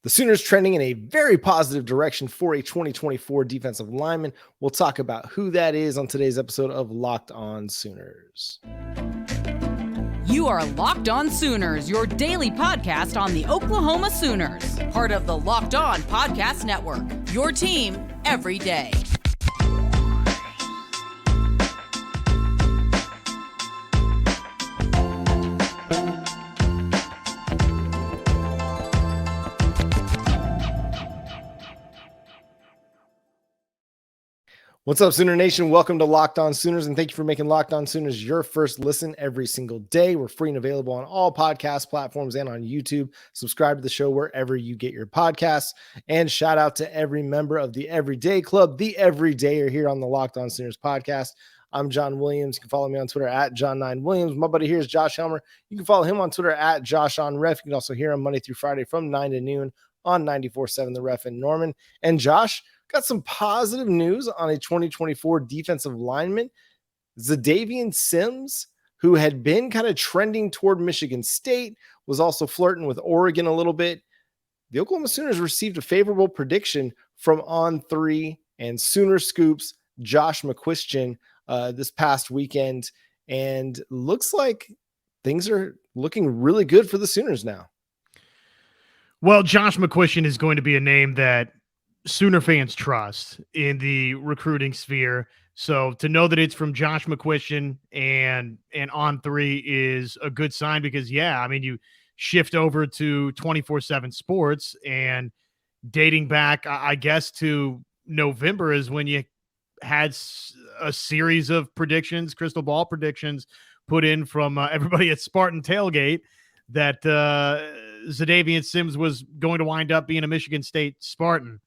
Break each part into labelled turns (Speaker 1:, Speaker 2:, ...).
Speaker 1: The Sooners trending in a very positive direction for a 2024 defensive lineman. We'll talk about who that is on today's episode of Locked On Sooners.
Speaker 2: You are Locked On Sooners, your daily podcast on the Oklahoma Sooners, part of the Locked On Podcast Network, your team every day.
Speaker 1: What's up, Sooner Nation? Welcome to Locked On Sooners, and thank you for making Locked On Sooners your first listen every single day. We're free and available on all podcast platforms and on YouTube. Subscribe to the show wherever you get your podcasts. And shout out to every member of the Everyday Club, the Everydayer here on the Locked On Sooners podcast. I'm John Williams. You can follow me on Twitter at John9Williams. My buddy here is Josh Helmer. You can follow him on Twitter at JoshOnRef. You can also hear him Monday through Friday from 9 to noon on 94.7 The Ref in Norman. And Josh, got some positive news on a 2024 defensive lineman, Xadavien Sims, who had been kind of trending toward Michigan State, was also flirting with Oregon a little bit. The Oklahoma Sooners received a favorable prediction from On3 and SoonerScoop's Josh McCuistion this past weekend, and looks like things are looking really good for the Sooners now.
Speaker 3: Well, Josh McCuistion is going to be a name that Sooner fans trust in the recruiting sphere. So to know that it's from Josh McCuistion and On3 is a good sign because, yeah, I mean, you shift over to 24/7 Sports, and dating back, I guess, to November is when you had a series of predictions, crystal ball predictions put in from everybody at Spartan Tailgate that Xadavien Sims was going to wind up being a Michigan State Spartan.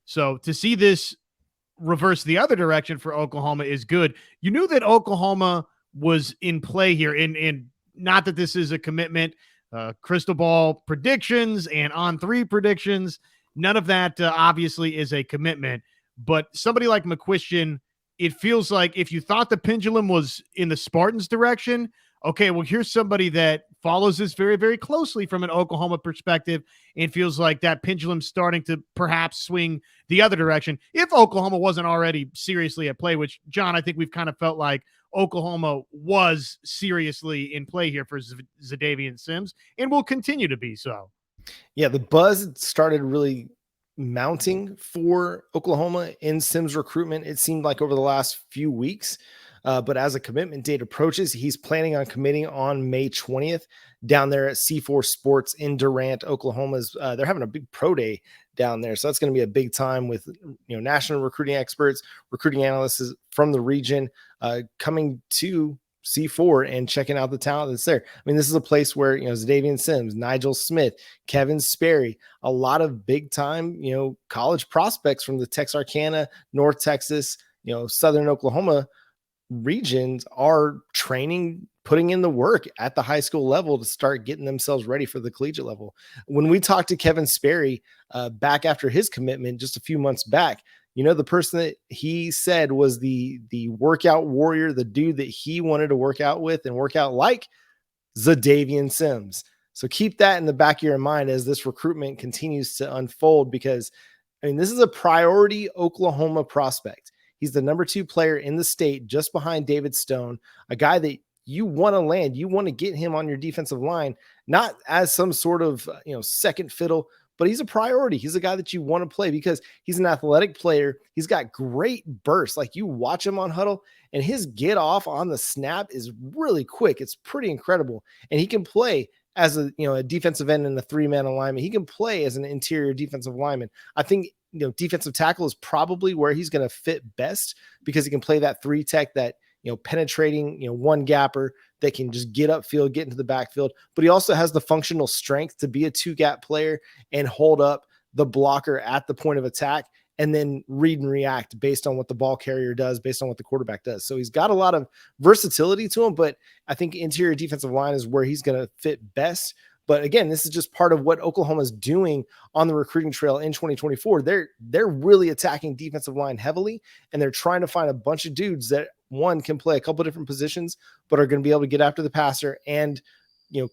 Speaker 3: So to see this reverse the other direction for Oklahoma is good. You knew that Oklahoma was in play here, and not that this is a commitment, crystal ball predictions and On3 predictions. None of that obviously is a commitment, but somebody like McCuistion, it feels like if you thought the pendulum was in the Spartans direction, okay, well, here's somebody that follows this very, very closely from an Oklahoma perspective and feels like that pendulum's starting to perhaps swing the other direction. If Oklahoma wasn't already seriously at play, which, John, I think we've kind of felt like Oklahoma was seriously in play here for Xadavien Sims and will continue to be so.
Speaker 1: Yeah, the buzz started really mounting for Oklahoma in Sims recruitment, it seemed like, over the last few weeks. But as a commitment date approaches, he's planning on committing on May 20th down there at C4 Sports in Durant, Oklahoma's. They're having a big pro day down there. So that's going to be a big time with, national recruiting experts, recruiting analysts from the region coming to C4 and checking out the talent that's there. I mean, this is a place where, Xadavien Sims, Nigel Smith, Kevin Sperry, a lot of big time, college prospects from the Texarkana, North Texas, Southern Oklahoma regions are training, putting in the work at the high school level to start getting themselves ready for the collegiate level. When we talked to Kevin Sperry back after his commitment just a few months back, the person that he said was the workout warrior, the dude that he wanted to work out with and work out like, Xadavien Sims. So keep that in the back of your mind as this recruitment continues to unfold, because this is a priority Oklahoma prospect. He's the number 2 player in the state, just behind David Stone, a guy that you want to land. You want to get him on your defensive line, not as some sort of, second fiddle, but he's a priority. He's a guy that you want to play because he's an athletic player. He's got great bursts. Like, you watch him on huddle and his get off on the snap is really quick. It's pretty incredible. And he can play as a defensive end in the 3-man alignment. He can play as an interior defensive lineman. I think, defensive tackle is probably where he's going to fit best because he can play that 3 tech, that, penetrating, one gapper that can just get upfield, get into the backfield. But he also has the functional strength to be a 2-gap player and hold up the blocker at the point of attack and then read and react based on what the ball carrier does, based on what the quarterback does. So he's got a lot of versatility to him, but I think interior defensive line is where he's going to fit best. But again, this is just part of what Oklahoma's doing on the recruiting trail in 2024. They're really attacking defensive line heavily, and they're trying to find a bunch of dudes that, one, can play a couple of different positions, but are going to be able to get after the passer and,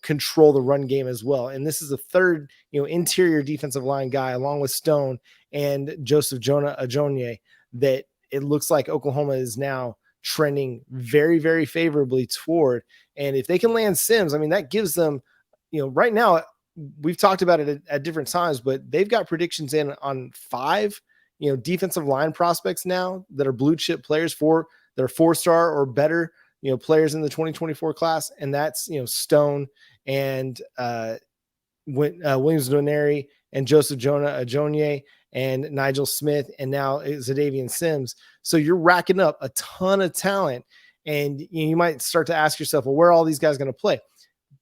Speaker 1: control the run game as well. And this is the third, interior defensive line guy, along with Stone and Joseph Jonah Ajonye, that it looks like Oklahoma is now trending very, very favorably toward. And if they can land Sims, I mean, that gives them, right now, we've talked about it at different times, but they've got predictions in on 5, defensive line prospects now that are blue chip players that are 4-star or better, players in the 2024 class. And that's, Stone and Williams Nwaneri and Joseph Jonah Ajonye and Nigel Smith, and now Xadavien Sims. So you're racking up a ton of talent, and you might start to ask yourself, well, where are all these guys going to play?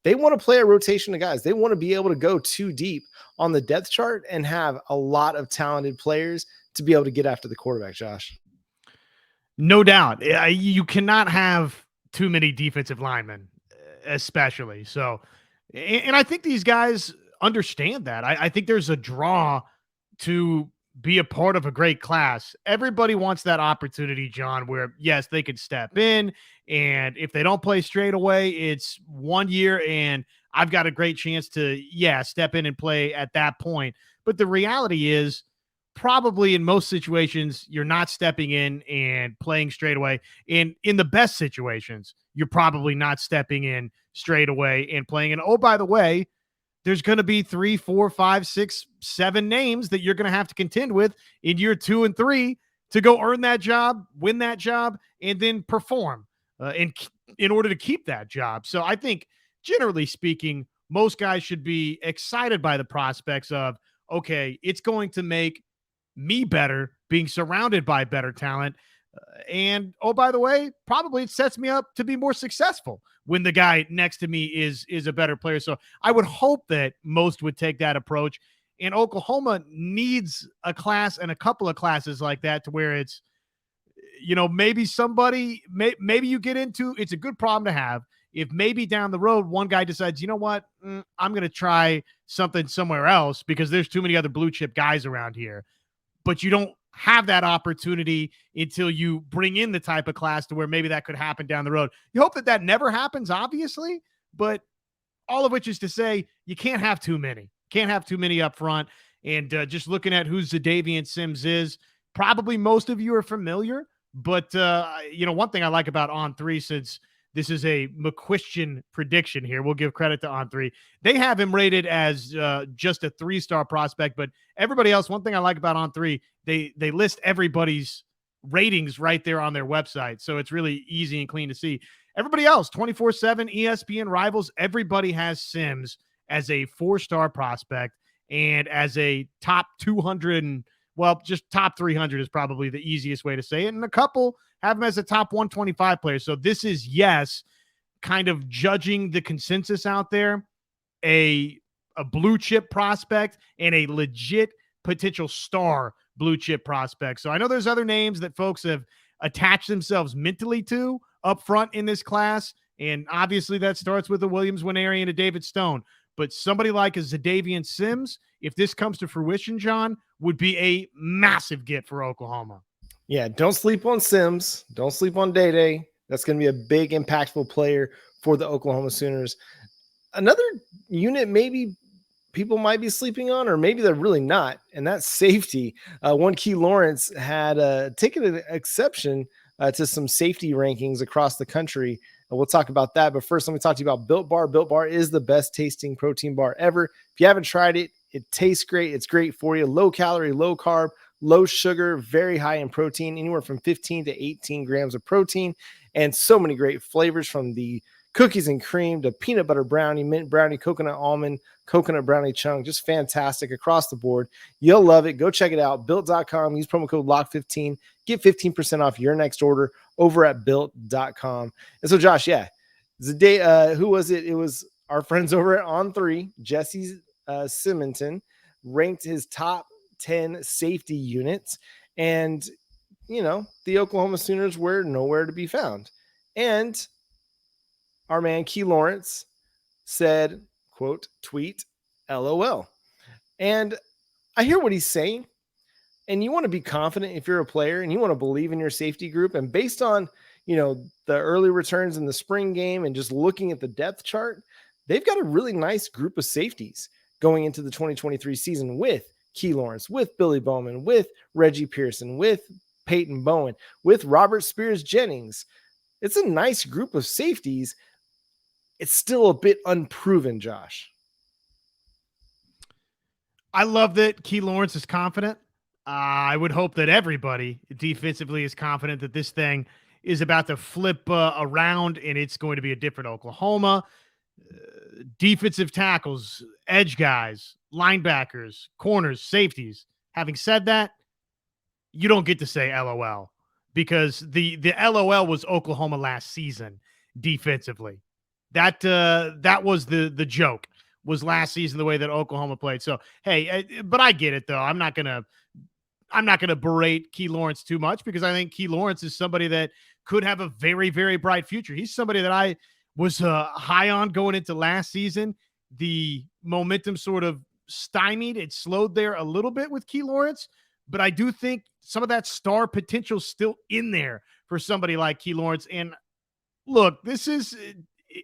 Speaker 1: They want to play a rotation of guys. They want to be able to go too deep on the depth chart and have a lot of talented players to be able to get after the quarterback, Josh.
Speaker 3: No doubt. You cannot have too many defensive linemen, especially. So, and I think these guys understand that. I think there's a draw to be a part of a great class. Everybody wants that opportunity, John, where yes, they could step in, and if they don't play straight away, it's 1 year and I've got a great chance to, step in and play at that point. But the reality is, probably in most situations, you're not stepping in and playing straight away. And in the best situations, you're probably not stepping in straight away and playing. And oh, by the way, there's going to be 3, 4, 5, 6, 7 names that you're going to have to contend with in year 2 and 3 to go earn that job, win that job, and then perform in order to keep that job. So I think, generally speaking, most guys should be excited by the prospects of, okay, it's going to make me better being surrounded by better talent. And oh, by the way, probably it sets me up to be more successful when the guy next to me is a better player. So I would hope that most would take that approach. And Oklahoma needs a class and a couple of classes like that to where it's, maybe somebody, maybe you get into, it's a good problem to have. If maybe down the road, one guy decides, you know what, I'm going to try something somewhere else because there's too many other blue chip guys around here. But you don't have that opportunity until you bring in the type of class to where maybe that could happen down the road. You hope that never happens, obviously, but all of which is to say you can't have too many. Can't have too many up front. And just looking at who Xadavien Sims is, probably most of you are familiar. But, one thing I like about On3, since this is a McCuistion prediction here, we'll give credit to On3. They have him rated as just a 3-star prospect, but everybody else, one thing I like about On3, they list everybody's ratings right there on their website. So it's really easy and clean to see. Everybody else, 24/7, ESPN Rivals, everybody has Sims as a 4-star prospect and as a top 200 and, just top 300 is probably the easiest way to say it. And a couple have him as a top 125 player. So this is, kind of judging the consensus out there, a blue chip prospect and a legit potential star blue chip prospect. So I know there's other names that folks have attached themselves mentally to up front in this class. And obviously that starts with a Williams Nwaneri and a David Stone. But somebody like a Xadavien Sims, if this comes to fruition, John, would be a massive get for Oklahoma.
Speaker 1: Yeah, don't sleep on Sims. Don't sleep on Day. That's going to be a big, impactful player for the Oklahoma Sooners. Another unit maybe people might be sleeping on, or maybe they're really not, and that's safety. One Key Lawrence had taken an exception to some safety rankings across the country. We'll talk about that. But first, let me talk to you about Built Bar. Built Bar is the best tasting protein bar ever. If you haven't tried it, it tastes great. It's great for you. Low calorie, low carb, low sugar, very high in protein, anywhere from 15 to 18 grams of protein, and so many great flavors, from the cookies and cream to peanut butter brownie, mint brownie, coconut almond, coconut brownie chunk. Just fantastic across the board. You'll love it. Go check it out. Built.com. Use promo code LOCK15. Get 15% off your next order over at Built.com. And so, Josh, the day, who was it? It was our friends over at On3, Jesse Simonton, ranked his top 10 safety units. And, the Oklahoma Sooners were nowhere to be found. And our man Key Lawrence said, quote, tweet, LOL. And I hear what he's saying. And you want to be confident if you're a player and you want to believe in your safety group. And based on, the early returns in the spring game and just looking at the depth chart, they've got a really nice group of safeties going into the 2023 season with Key Lawrence, with Billy Bowman, with Reggie Pearson, with Peyton Bowen, with Robert Spears Jennings. It's a nice group of safeties. It's still a bit unproven, Josh.
Speaker 3: I love that Key Lawrence is confident. I would hope that everybody defensively is confident that this thing is about to flip around and it's going to be a different Oklahoma. Defensive tackles, edge guys, linebackers, corners, safeties. Having said that, you don't get to say LOL because the LOL was Oklahoma last season defensively. That was the joke, was last season the way that Oklahoma played. So, hey, but I get it though. I'm not gonna berate Key Lawrence too much because I think Key Lawrence is somebody that could have a very, very bright future. He's somebody that I was high on going into last season. The momentum sort of stymied. It slowed there a little bit with Key Lawrence, but I do think some of that star potential still in there for somebody like Key Lawrence. And look, this is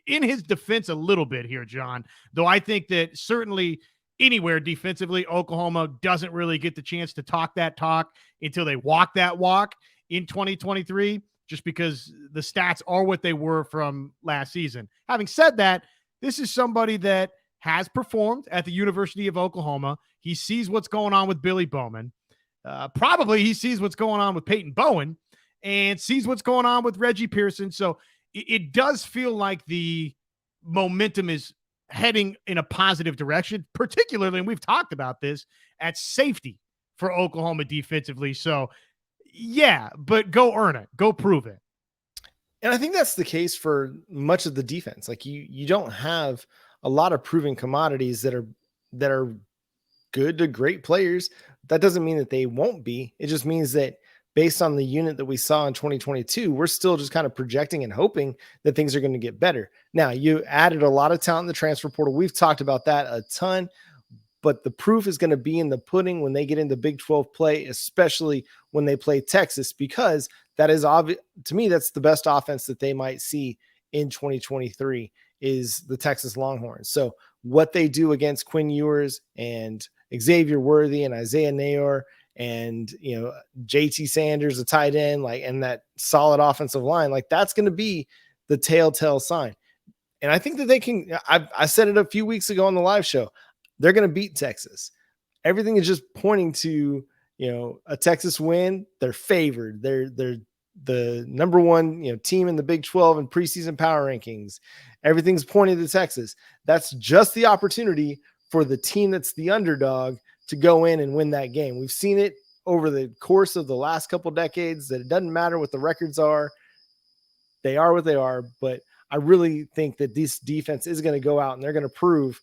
Speaker 3: in his defense a little bit here, John, though I think that certainly anywhere defensively, Oklahoma doesn't really get the chance to talk that talk until they walk that walk in 2023, just because the stats are what they were from last season. Having said that, this is somebody that has performed at the University of Oklahoma. He sees what's going on with Billy Bowman. Probably he sees what's going on with Peyton Bowen and sees what's going on with Reggie Pearson. So it does feel like the momentum is heading in a positive direction, particularly, and we've talked about this, at safety for Oklahoma defensively. So, yeah, but go earn it. Go prove it.
Speaker 1: And I think that's the case for much of the defense. Like you don't have a lot of proven commodities that are good to great players. That doesn't mean that they won't be. It just means that based on the unit that we saw in 2022, we're still just kind of projecting and hoping that things are going to get better. Now, you added a lot of talent in the transfer portal. We've talked about that a ton, but the proof is going to be in the pudding when they get into Big 12 play, especially when they play Texas, because that is obvious to me. That's the best offense that they might see in 2023 is the Texas Longhorns. So what they do against Quinn Ewers and Xavier Worthy and Isaiah Nayor and, JT Sanders, a tight end, and that solid offensive line, that's going to be the telltale sign. And I think that they can, I said it a few weeks ago on the live show, they're going to beat Texas. Everything is just pointing to, a Texas win. They're favored. They're the number one, team in the Big 12 and preseason power rankings. Everything's pointing to Texas. That's just the opportunity for the team that's the underdog to go in and win that game. We've seen it over the course of the last couple decades that it doesn't matter what the records are. They are what they are. But I really think that this defense is going to go out and they're going to prove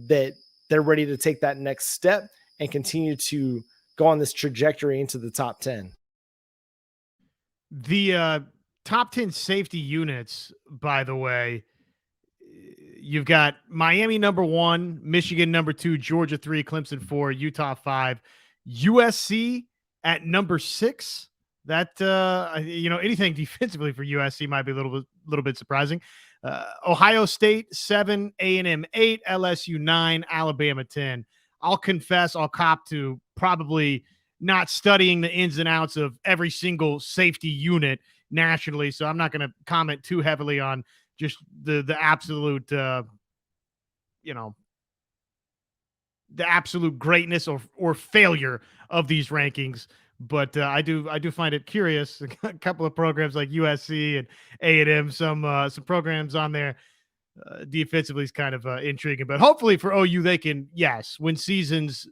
Speaker 1: that they're ready to take that next step and continue to go on this trajectory into the top 10.
Speaker 3: The top 10 safety units, by the way, you've got Miami number 1, Michigan number 2, Georgia 3, Clemson 4, Utah 5, USC at number 6. That anything defensively for USC might be a little bit surprising. Ohio State 7, A&M 8, LSU 9, Alabama 10. I'll confess, I'll cop to probably not studying the ins and outs of every single safety unit nationally, so I'm not going to comment too heavily on just the absolute, the absolute greatness or failure of these rankings. But I do find it curious. A couple of programs like USC and A&M, some programs on there defensively is kind of intriguing. But hopefully for OU, they can, when seasons,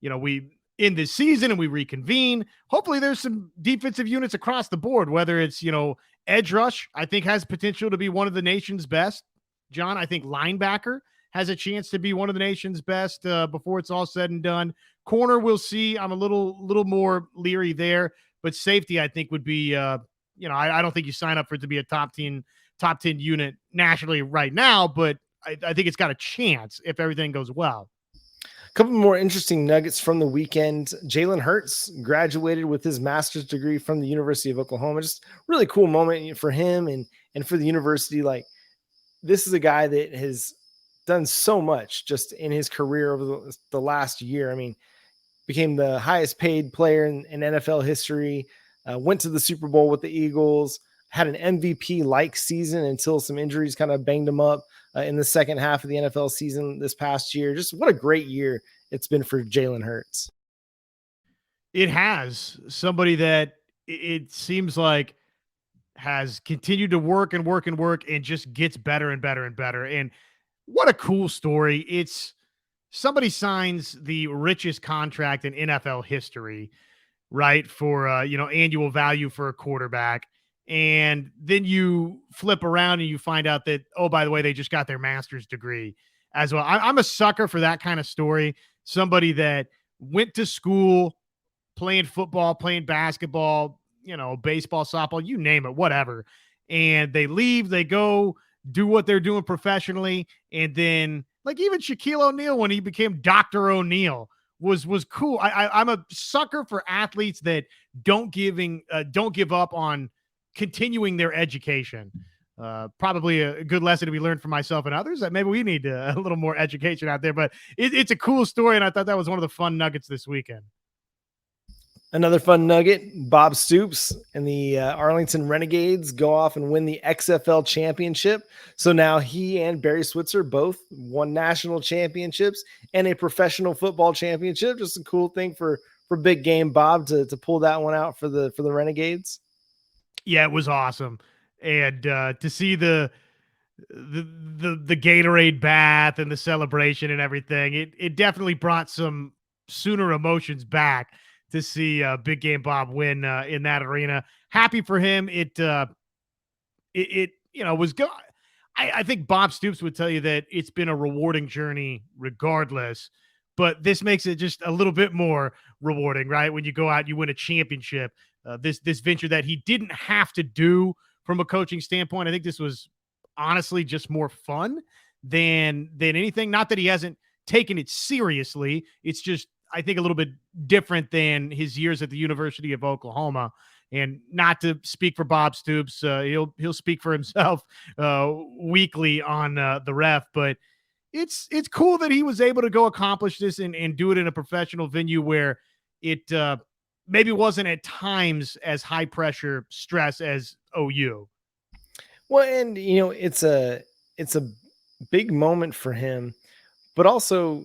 Speaker 3: we end this season and we reconvene, hopefully there's some defensive units across the board, whether it's, edge rush, I think has potential to be one of the nation's best. John, I think linebacker has a chance to be one of the nation's best before it's all said and done. Corner, we'll see. I'm a little more leery there, but safety, I think, would be, I don't think you sign up for it to be a top 10 unit nationally right now, but I think it's got a chance if everything goes well.
Speaker 1: A couple more interesting nuggets from the weekend. Jalen Hurts graduated with his master's degree from the University of Oklahoma. Just really cool moment for him and for the university. This is a guy that has done so much just in his career over the last year. I mean, became the highest paid player in NFL history, went to the Super Bowl with the Eagles, had an MVP-like season until some injuries kind of banged him up in the second half of the NFL season this past year. Just what a great year it's been for Jalen Hurts.
Speaker 3: It has. Somebody that it seems like has continued to work and work and work and just gets better and better and better. And what a cool story. It's somebody signs the richest contract in NFL history, right? For, annual value for a quarterback. And then you flip around and you find out that, oh, by the way, they just got their master's degree as well. I'm a sucker for that kind of story. Somebody that went to school, playing football, playing basketball, baseball, softball, you name it, whatever. And they leave, they go do what they're doing professionally. And then like even Shaquille O'Neal, when he became Dr. O'Neal, was cool. I'm a sucker for athletes that don't give up on continuing their education. Probably a good lesson to be learned from myself and others, that maybe we need a little more education out there, but it's a cool story. And I thought that was one of the fun nuggets this weekend.
Speaker 1: Another fun nugget, Bob Stoops and the Arlington Renegades go off and win the XFL championship. So now he and Barry Switzer both won national championships and a professional football championship. Just a cool thing for big game Bob to pull that one out for the Renegades.
Speaker 3: Yeah, it was awesome. And to see the Gatorade bath and the celebration and everything, it definitely brought some Sooner emotions back to see Big Game Bob win in that arena. Happy for him. It was good. I think Bob Stoops would tell you that it's been a rewarding journey regardless, but this makes it just a little bit more rewarding, right? When you go out, you win a championship, this venture that he didn't have to do from a coaching standpoint. I think this was honestly just more fun than anything. Not that he hasn't taken it seriously. It's just, I think, a little bit different than his years at the University of Oklahoma. And not to speak for Bob Stoops, he'll speak for himself weekly on the ref, but it's cool that he was able to go accomplish this and do it in a professional venue where it maybe wasn't at times as high pressure stress as OU.
Speaker 1: Well, and it's a big moment for him, but also,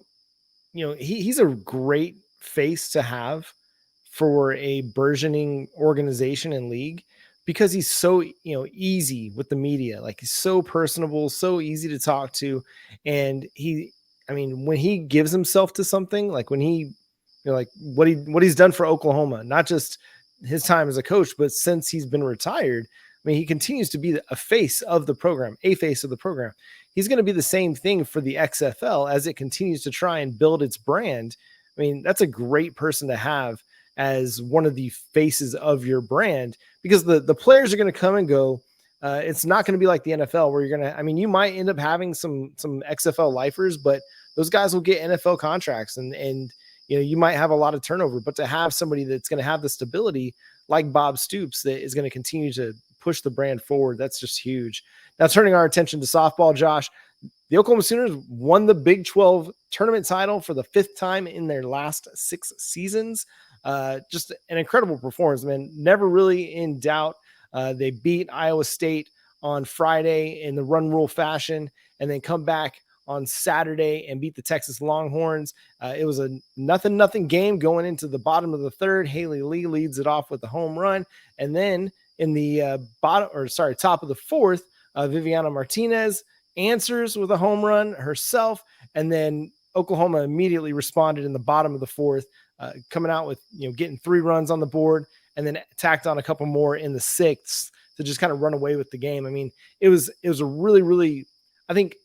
Speaker 1: he's a great face to have for a burgeoning organization and league because he's so, easy with the media. Like he's so personable, so easy to talk to. And when he gives himself to something, like when he, like what he's done for Oklahoma, not just his time as a coach, but since he's been retired, he continues to be a face of the program. He's going to be the same thing for the XFL as it continues to try and build its brand. That's a great person to have as one of the faces of your brand because the players are going to come and go. It's not going to be like the NFL where you're going to, you might end up having some XFL lifers, but those guys will get NFL contracts and you might have a lot of turnover, but to have somebody that's going to have the stability like Bob Stoops that is going to continue to push the brand forward, that's just huge. Now, turning our attention to softball, Josh, the Oklahoma Sooners won the Big 12 tournament title for the 5th time in their last 6 seasons. Just an incredible performance, man. Never really in doubt. They beat Iowa State on Friday in the run rule fashion and then come back on Saturday and beat the Texas Longhorns. It was a 0-0 game going into the bottom of the 3rd. Haley Lee leads it off with the home run. And then in the top of the 4th, Viviana Martinez answers with a home run herself. And then Oklahoma immediately responded in the bottom of the 4th, coming out with, getting 3 runs on the board and then tacked on a couple more in the 6th to just kind of run away with the game. It was a really, really, I think,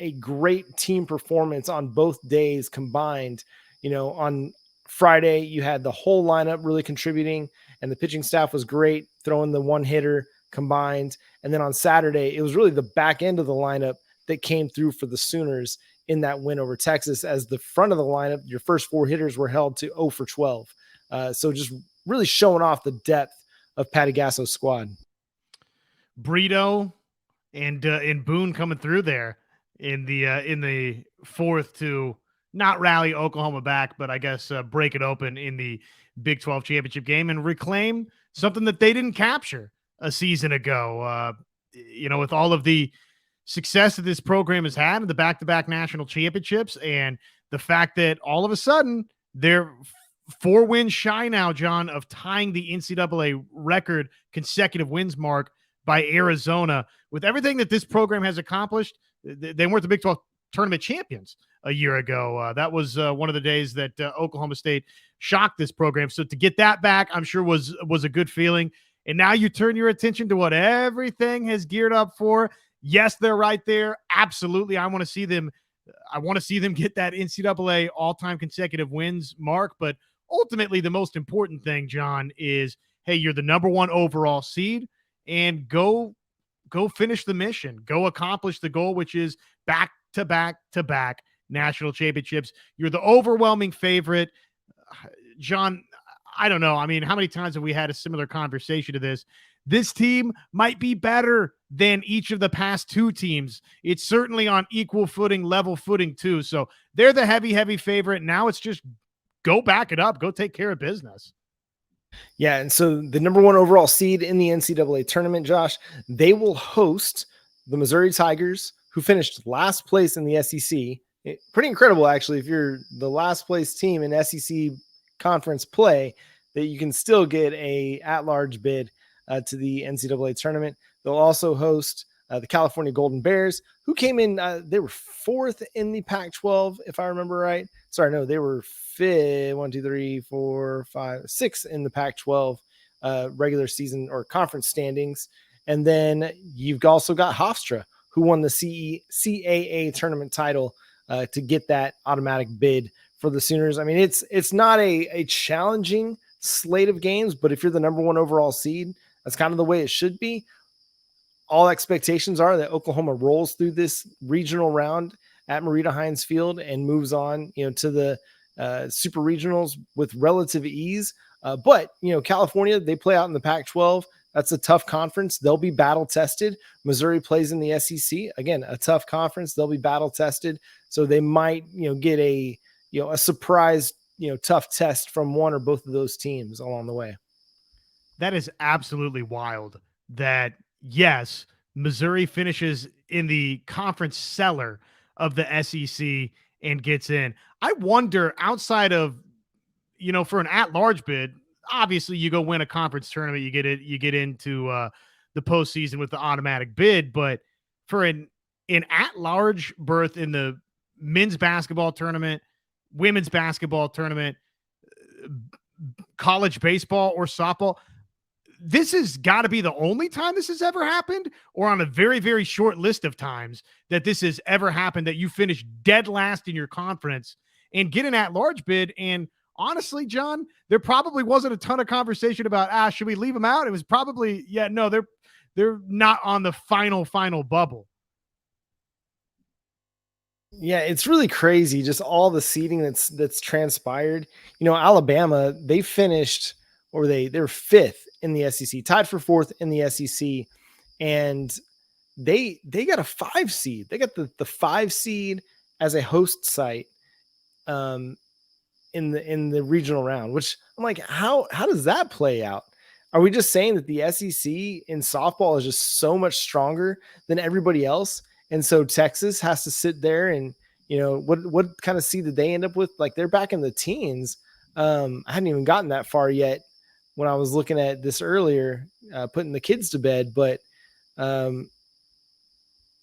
Speaker 1: a great team performance on both days combined. On Friday, you had the whole lineup really contributing and the pitching staff was great, throwing the one hitter combined. And then on Saturday, it was really the back end of the lineup that came through for the Sooners in that win over Texas, as the front of the lineup, your first 4 hitters were held to 0 for 12. So just really showing off the depth of Patty Gasso's squad.
Speaker 3: Brito and Boone coming through there. in the fourth to not rally Oklahoma back, but I guess break it open in the Big 12 championship game and reclaim something that they didn't capture a season ago. With all of the success that this program has had in the back-to-back national championships and the fact that all of a sudden they're 4 wins shy now, John, of tying the NCAA record consecutive wins mark by Arizona. With everything that this program has accomplished, they weren't the Big 12 tournament champions a year ago. That was one of the days that Oklahoma State shocked this program. So to get that back, I'm sure was a good feeling. And now you turn your attention to what everything has geared up for. Yes, they're right there. Absolutely. I want to see them get that NCAA all-time consecutive wins mark. But ultimately, the most important thing, John, is, hey, you're the number 1 overall seed, and go finish the mission. Go accomplish the goal, which is back-to-back-to-back national championships. You're the overwhelming favorite. John, I don't know. I mean, how many times have we had a similar conversation to this? This team might be better than each of the past 2 teams. It's certainly on equal footing, level footing too. So they're the heavy favorite. Now it's just go back it up. Go take care of business.
Speaker 1: Yeah, and so the number 1 overall seed in the NCAA tournament, Josh, they will host the Missouri Tigers, who finished last place in the SEC. Pretty incredible, actually, if you're the last place team in SEC conference play, that you can still get a at-large bid to the NCAA tournament. They'll also host the California Golden Bears, who came in, they were 4th in the Pac-12, if I remember right. Sorry, no, they were 5th, 1, 2, 3, 4, 5, 6 in the Pac-12 regular season or conference standings. And then you've also got Hofstra, who won the CAA tournament title to get that automatic bid for the Sooners. I mean, it's not a challenging slate of games, but if you're the number 1 overall seed, that's kind of the way it should be. All expectations are that Oklahoma rolls through this regional round at Marita Hines Field and moves on, to the super regionals with relative ease. But California, they play out in the Pac-12. That's a tough conference. They'll be battle tested. Missouri plays in the SEC. Again, a tough conference. They'll be battle tested. So they might, get a surprise, tough test from one or both of those teams along the way.
Speaker 3: That is absolutely wild that, yes, Missouri finishes in the conference cellar of the SEC and gets in. I wonder, outside of, for an at-large bid, obviously you go win a conference tournament, you get into the postseason with the automatic bid, but for an at-large berth in the men's basketball tournament, women's basketball tournament, college baseball or softball, this has got to be the only time this has ever happened, or on a very, very short list of times that this has ever happened, that you finish dead last in your conference and get an at-large bid. And honestly, John, there probably wasn't a ton of conversation about, should we leave them out? It was probably, no, they're not on the final bubble.
Speaker 1: Yeah, it's really crazy, just all the seeding that's transpired. Alabama, they finished, or they were 5th in the SEC, tied for 4th in the SEC, and they got a 5 seed. They got the 5 seed as a host site in the regional round, which I'm like, how does that play out? Are we just saying that the SEC in softball is just so much stronger than everybody else? And so Texas has to sit there and, what kind of seed did they end up with? Like, they're back in the teens. I hadn't even gotten that far yet when I was looking at this earlier, putting the kids to bed, but where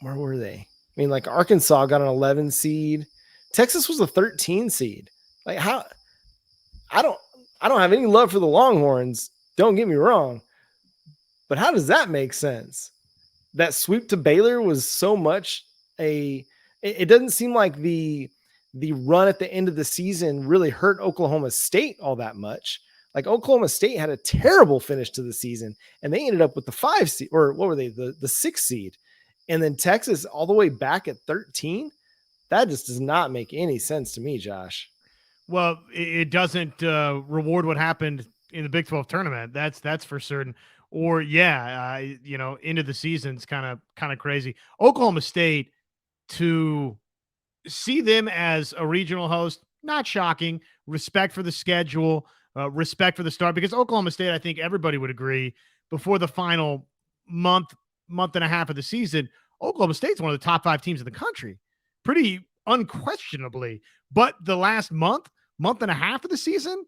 Speaker 1: were they? I mean, like, Arkansas got an 11 seed. Texas was a 13 seed. Like, how? I don't have any love for the Longhorns. Don't get me wrong, but how does that make sense? That sweep to Baylor was so much it doesn't seem like the run at the end of the season really hurt Oklahoma State all that much. Like, Oklahoma State had a terrible finish to the season, and they ended up with the 5 seed, or what were they? The 6 seed. And then Texas all the way back at 13. That just does not make any sense to me, Josh.
Speaker 3: Well, it doesn't reward what happened in the Big 12 tournament. That's for certain. Or into the season's kind of crazy. Oklahoma State, to see them as a regional host, not shocking. Respect for the schedule, respect for the start, because Oklahoma State, I think everybody would agree, before the final month and a half of the season, Oklahoma State's one of the top 5 teams in the country, pretty unquestionably. But the last month and a half of the season,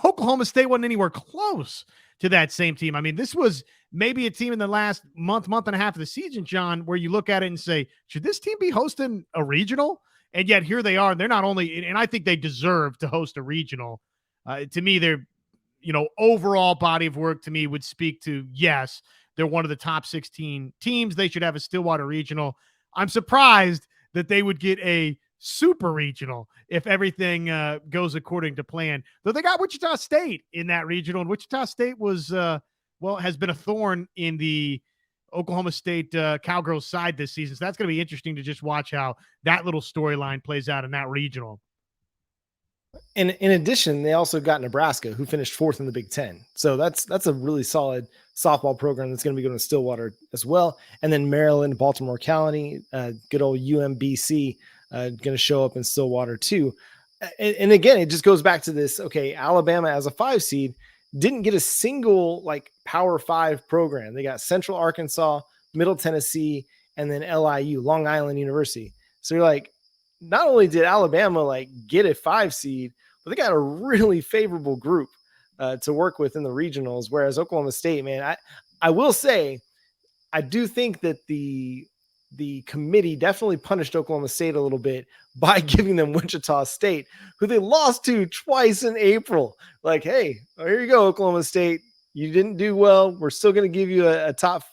Speaker 3: Oklahoma State wasn't anywhere close to that same team. I mean, this was maybe a team in the last month and a half of the season, John, where you look at it and say, should this team be hosting a regional? And yet here they are. And they're not only, and I think they deserve to host a regional. To me, they're, overall body of work to me would speak to, yes, they're one of the top 16 teams. They should have a Stillwater regional. I'm surprised that they would get a super regional if everything goes according to plan. Though they got Wichita State in that regional, and Wichita State was, has been a thorn in the Oklahoma State Cowgirls side this season. So that's going to be interesting to just watch how that little storyline plays out in that regional.
Speaker 1: And in addition, they also got Nebraska, who finished 4th in the Big Ten. So that's a really solid softball program that's going to be going to Stillwater as well. And then Maryland, Baltimore County, good old UMBC, going to show up in Stillwater too. And again, it just goes back to this. Okay, Alabama as a 5 seed didn't get a single Power 5 program. They got Central Arkansas, Middle Tennessee, and then LIU, Long Island University. So you're like, not only did Alabama get a 5 seed, but they got a really favorable group to work with in the regionals. Whereas Oklahoma State, man, I will say, I do think that the committee definitely punished Oklahoma State a little bit by giving them Wichita State, who they lost to twice in April. Hey, here you go, Oklahoma State. You didn't do well. We're still going to give you a top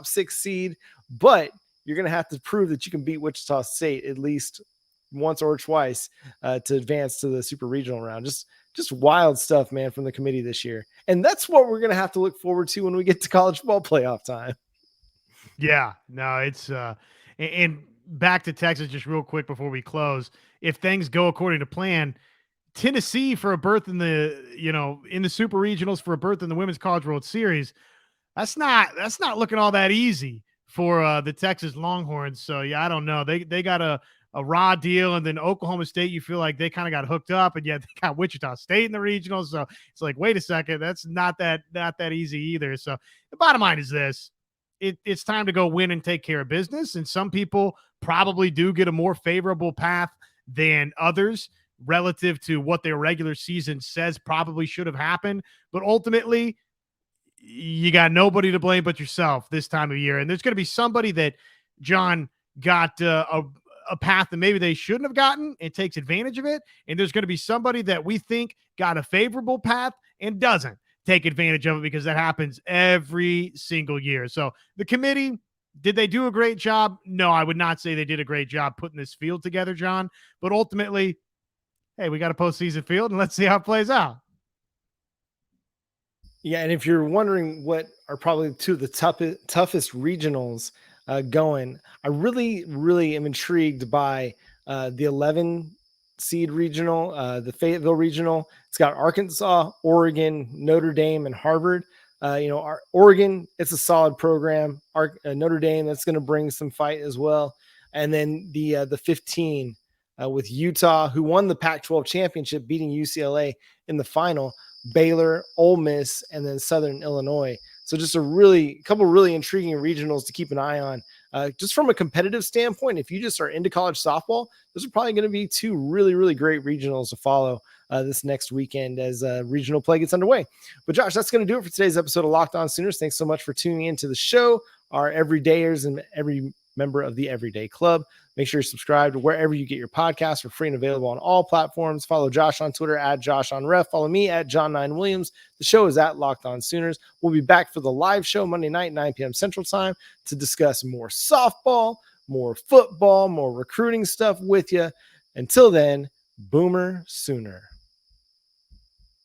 Speaker 1: 6 seed, but you're going to have to prove that you can beat Wichita State at least once or twice to advance to the super regional round. Just wild stuff, man, from the committee this year. And that's what we're going to have to look forward to when we get to college football playoff time.
Speaker 3: Yeah, no, it's and back to Texas just real quick before we close. If things go according to plan, Tennessee for a berth in the, in the super regionals, for a berth in the Women's College World Series, that's not looking all that easy for the Texas Longhorns. So yeah, I don't know. They got a raw deal, and then Oklahoma State, you feel like they kind of got hooked up, and yet they got Wichita State in the regionals. So it's wait a second, that's not that easy either. So the bottom line is this. It's time to go win and take care of business. And some people probably do get a more favorable path than others relative to what their regular season says probably should have happened. But ultimately, you got nobody to blame but yourself this time of year. And there's going to be somebody that, John, got a path that maybe they shouldn't have gotten and takes advantage of it. And there's going to be somebody that we think got a favorable path and doesn't take advantage of it, because that happens every single year. So the committee, did they do a great job? No, I would not say they did a great job putting this field together, John. But ultimately, hey, we got a postseason field, and let's see how it plays out.
Speaker 1: Yeah, and if you're wondering what are probably 2 of the toughest regionals going, I really, really am intrigued by the 11 seed regional, the Fayetteville regional. It's got Arkansas, Oregon, Notre Dame, and Harvard. Oregon, it's a solid program. Notre Dame, that's going to bring some fight as well. And then the 15 with Utah, who won the Pac-12 championship, beating UCLA in the final, Baylor, Ole Miss, and then Southern Illinois. So just a couple really intriguing regionals to keep an eye on. Just from a competitive standpoint, if you just are into college softball, those are probably going to be 2 really, really great regionals to follow this next weekend as regional play gets underway. But Josh, that's going to do it for today's episode of Locked On Sooners. Thanks so much for tuning into the show, our everydayers and every member of the Everyday Club. Make sure you're subscribed to wherever you get your podcasts. We're free and available on all platforms. Follow Josh on Twitter at JoshOnRef. Follow me at John9Williams. The show is at Locked On Sooners. We'll be back for the live show Monday night, 9 p.m. Central Time, to discuss more softball, more football, more recruiting stuff with you. Until then, Boomer Sooner.